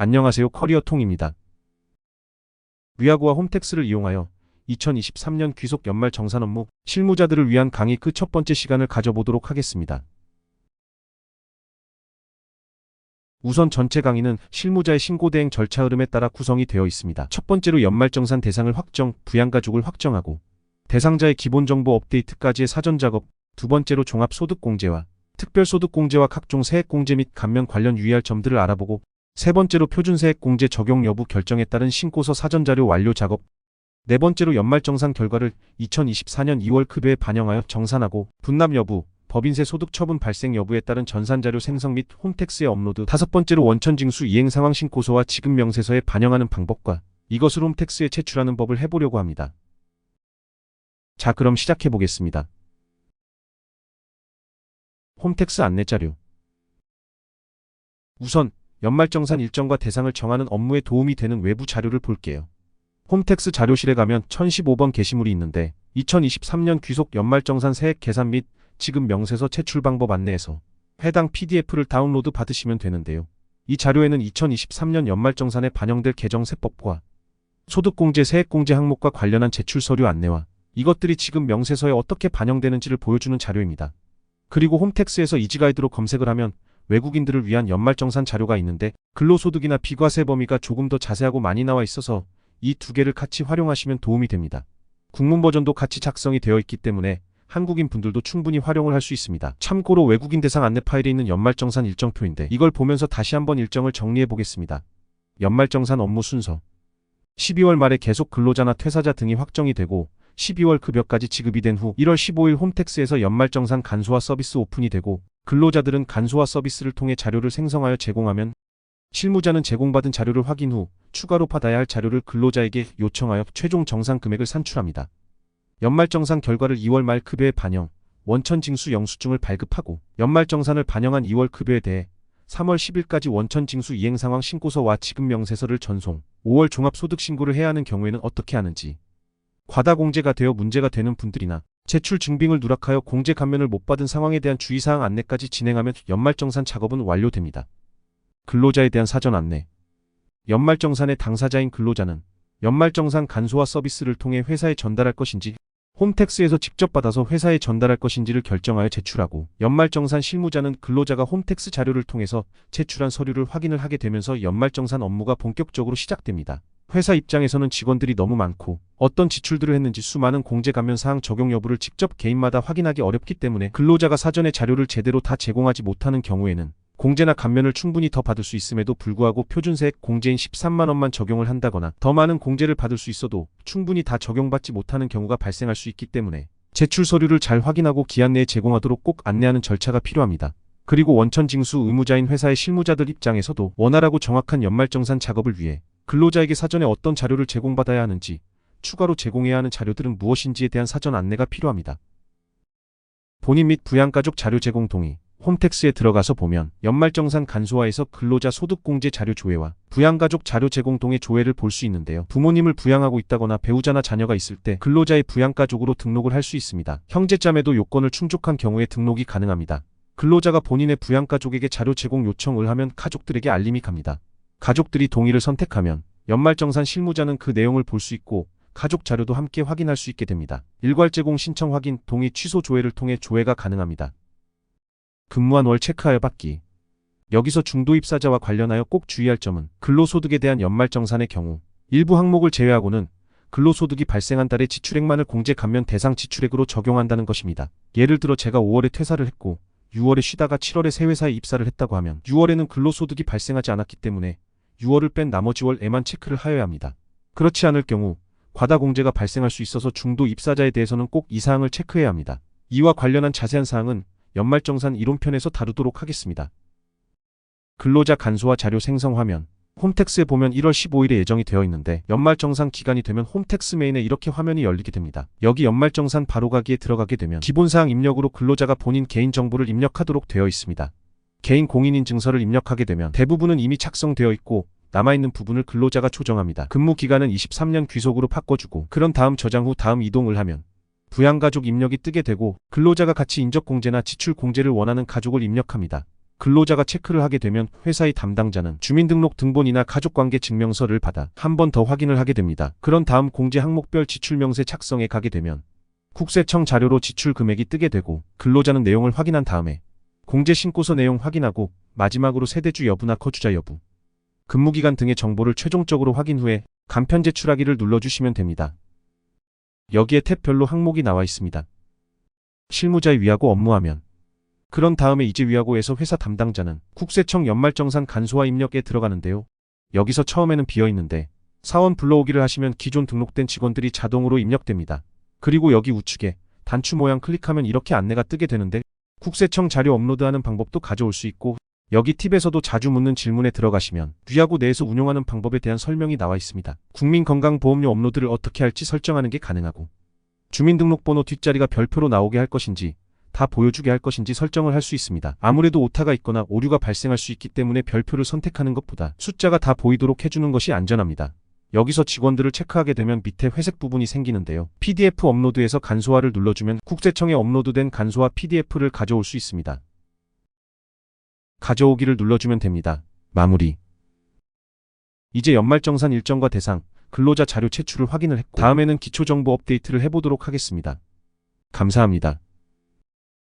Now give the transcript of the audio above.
안녕하세요. 커리어통입니다. 위아고와 홈택스를 이용하여 2023년 귀속 연말 정산 업무 실무자들을 위한 강의 그 첫 번째 시간을 가져보도록 하겠습니다. 우선 전체 강의는 실무자의 신고대행 절차 흐름에 따라 구성이 되어 있습니다. 첫 번째로 연말정산 대상을 확정, 부양가족을 확정하고 대상자의 기본정보 업데이트까지의 사전작업, 두 번째로 종합소득공제와 특별소득공제와 각종 세액공제 및 감면 관련 유의할 점들을 알아보고 세 번째로 표준세액공제 적용 여부 결정에 따른 신고서 사전자료 완료 작업, 네 번째로 연말정산 결과를 2024년 2월 급여에 반영하여 정산하고 분납 여부, 법인세 소득 처분 발생 여부에 따른 전산자료 생성 및 홈택스에 업로드, 다섯 번째로 원천징수 이행상황 신고서와 지급명세서에 반영하는 방법과 이것을 홈택스에 제출하는 법을 해보려고 합니다. 자, 그럼 시작해보겠습니다. 홈택스 안내자료. 우선 연말정산 일정과 대상을 정하는 업무에 도움이 되는 외부 자료를 볼게요. 홈택스 자료실에 가면 1015번 게시물이 있는데 2023년 귀속 연말정산 세액 계산 및 지급 명세서 제출 방법 안내에서 해당 PDF를 다운로드 받으시면 되는데요. 이 자료에는 2023년 연말정산에 반영될 개정세법과 소득공제 세액공제 항목과 관련한 제출 서류 안내와 이것들이 지급 명세서에 어떻게 반영되는지를 보여주는 자료입니다. 그리고 홈택스에서 이지가이드로 검색을 하면 외국인들을 위한 연말정산 자료가 있는데 근로소득이나 비과세 범위가 조금 더 자세하고 많이 나와 있어서 이 두 개를 같이 활용하시면 도움이 됩니다. 국문 버전도 같이 작성이 되어 있기 때문에 한국인 분들도 충분히 활용을 할 수 있습니다. 참고로 외국인 대상 안내 파일에 있는 연말정산 일정표인데 이걸 보면서 다시 한번 일정을 정리해 보겠습니다. 연말정산 업무 순서 12월 말에 계속 근로자나 퇴사자 등이 확정이 되고 12월 급여까지 지급이 된 후 1월 15일 홈택스에서 연말정산 간소화 서비스 오픈이 되고 근로자들은 간소화 서비스를 통해 자료를 생성하여 제공하면 실무자는 제공받은 자료를 확인 후 추가로 받아야 할 자료를 근로자에게 요청하여 최종 정산 금액을 산출합니다. 연말정산 결과를 2월 말 급여에 반영, 원천징수 영수증을 발급하고 연말정산을 반영한 2월 급여에 대해 3월 10일까지 원천징수 이행상황 신고서와 지급명세서를 전송, 5월 종합소득신고를 해야 하는 경우에는 어떻게 하는지, 과다공제가 되어 문제가 되는 분들이나 제출 증빙을 누락하여 공제 감면을 못 받은 상황에 대한 주의사항 안내까지 진행하면 연말정산 작업은 완료됩니다. 근로자에 대한 사전 안내. 연말정산의 당사자인 근로자는 연말정산 간소화 서비스를 통해 회사에 전달할 것인지 홈택스에서 직접 받아서 회사에 전달할 것인지를 결정하여 제출하고 연말정산 실무자는 근로자가 홈택스 자료를 통해서 제출한 서류를 확인을 하게 되면서 연말정산 업무가 본격적으로 시작됩니다. 회사 입장에서는 직원들이 너무 많고 어떤 지출들을 했는지 수많은 공제 감면 사항 적용 여부를 직접 개인마다 확인하기 어렵기 때문에 근로자가 사전에 자료를 제대로 다 제공하지 못하는 경우에는 공제나 감면을 충분히 더 받을 수 있음에도 불구하고 표준세액 공제인 13만 원만 적용을 한다거나 더 많은 공제를 받을 수 있어도 충분히 다 적용받지 못하는 경우가 발생할 수 있기 때문에 제출 서류를 잘 확인하고 기한 내에 제공하도록 꼭 안내하는 절차가 필요합니다. 그리고 원천징수 의무자인 회사의 실무자들 입장에서도 원활하고 정확한 연말정산 작업을 위해 근로자에게 사전에 어떤 자료를 제공받아야 하는지, 추가로 제공해야 하는 자료들은 무엇인지에 대한 사전 안내가 필요합니다. 본인 및 부양가족 자료 제공 동의. 홈택스에 들어가서 보면 연말정산 간소화에서 근로자 소득공제 자료 조회와 부양가족 자료 제공 동의 조회를 볼 수 있는데요. 부모님을 부양하고 있다거나 배우자나 자녀가 있을 때 근로자의 부양가족으로 등록을 할 수 있습니다. 형제자매도 요건을 충족한 경우에 등록이 가능합니다. 근로자가 본인의 부양가족에게 자료 제공 요청을 하면 가족들에게 알림이 갑니다. 가족들이 동의를 선택하면 연말정산 실무자는 그 내용을 볼 수 있고 가족 자료도 함께 확인할 수 있게 됩니다. 일괄 제공 신청 확인, 동의 취소 조회를 통해 조회가 가능합니다. 근무한 월 체크하여 받기. 여기서 중도 입사자와 관련하여 꼭 주의할 점은 근로소득에 대한 연말정산의 경우 일부 항목을 제외하고는 근로소득이 발생한 달의 지출액만을 공제 감면 대상 지출액으로 적용한다는 것입니다. 예를 들어 제가 5월에 퇴사를 했고 6월에 쉬다가 7월에 새 회사에 입사를 했다고 하면 6월에는 근로소득이 발생하지 않았기 때문에 6월을 뺀 나머지 월에만 체크를 하여야 합니다. 그렇지 않을 경우 과다공제가 발생할 수 있어서 중도 입사자에 대해서는 꼭 이 사항을 체크해야 합니다. 이와 관련한 자세한 사항은 연말정산 이론편에서 다루도록 하겠습니다. 근로자 간소화 자료 생성 화면. 홈택스에 보면 1월 15일에 예정이 되어 있는데 연말정산 기간이 되면 홈택스 메인에 이렇게 화면이 열리게 됩니다. 여기 연말정산 바로가기에 들어가게 되면 기본사항 입력으로 근로자가 본인 개인정보를 입력하도록 되어 있습니다. 개인 공인인증서를 입력하게 되면 대부분은 이미 작성되어 있고 남아있는 부분을 근로자가 조정합니다. 근무 기간은 23년 귀속으로 바꿔주고 그런 다음 저장 후 다음 이동을 하면 부양가족 입력이 뜨게 되고 근로자가 같이 인적공제나 지출공제를 원하는 가족을 입력합니다. 근로자가 체크를 하게 되면 회사의 담당자는 주민등록 등본이나 가족관계 증명서를 받아 한 번 더 확인을 하게 됩니다. 그런 다음 공제 항목별 지출명세 작성에 가게 되면 국세청 자료로 지출 금액이 뜨게 되고 근로자는 내용을 확인한 다음에 공제 신고서 내용 확인하고 마지막으로 세대주 여부나 거주자 여부, 근무기간 등의 정보를 최종적으로 확인 후에 간편 제출하기를 눌러주시면 됩니다. 여기에 탭별로 항목이 나와 있습니다. 실무자의 위하고 업무하면 그런 다음에 이제 위하고에서 회사 담당자는 국세청 연말정산 간소화 입력에 들어가는데요. 여기서 처음에는 비어있는데 사원 불러오기를 하시면 기존 등록된 직원들이 자동으로 입력됩니다. 그리고 여기 우측에 단추 모양 클릭하면 이렇게 안내가 뜨게 되는데 국세청 자료 업로드하는 방법도 가져올 수 있고 여기 팁에서도 자주 묻는 질문에 들어가시면 위하고 내에서 운용하는 방법에 대한 설명이 나와 있습니다. 국민건강보험료 업로드를 어떻게 할지 설정하는 게 가능하고 주민등록번호 뒷자리가 별표로 나오게 할 것인지 다 보여주게 할 것인지 설정을 할 수 있습니다. 아무래도 오타가 있거나 오류가 발생할 수 있기 때문에 별표를 선택하는 것보다 숫자가 다 보이도록 해주는 것이 안전합니다. 여기서 직원들을 체크하게 되면 밑에 회색 부분이 생기는데요. PDF 업로드에서 간소화를 눌러주면 국세청에 업로드된 간소화 PDF를 가져올 수 있습니다. 가져오기를 눌러주면 됩니다. 마무리. 이제 연말정산 일정과 대상, 근로자 자료 채출을 확인을 했고 다음에는 기초정보 업데이트를 해보도록 하겠습니다. 감사합니다.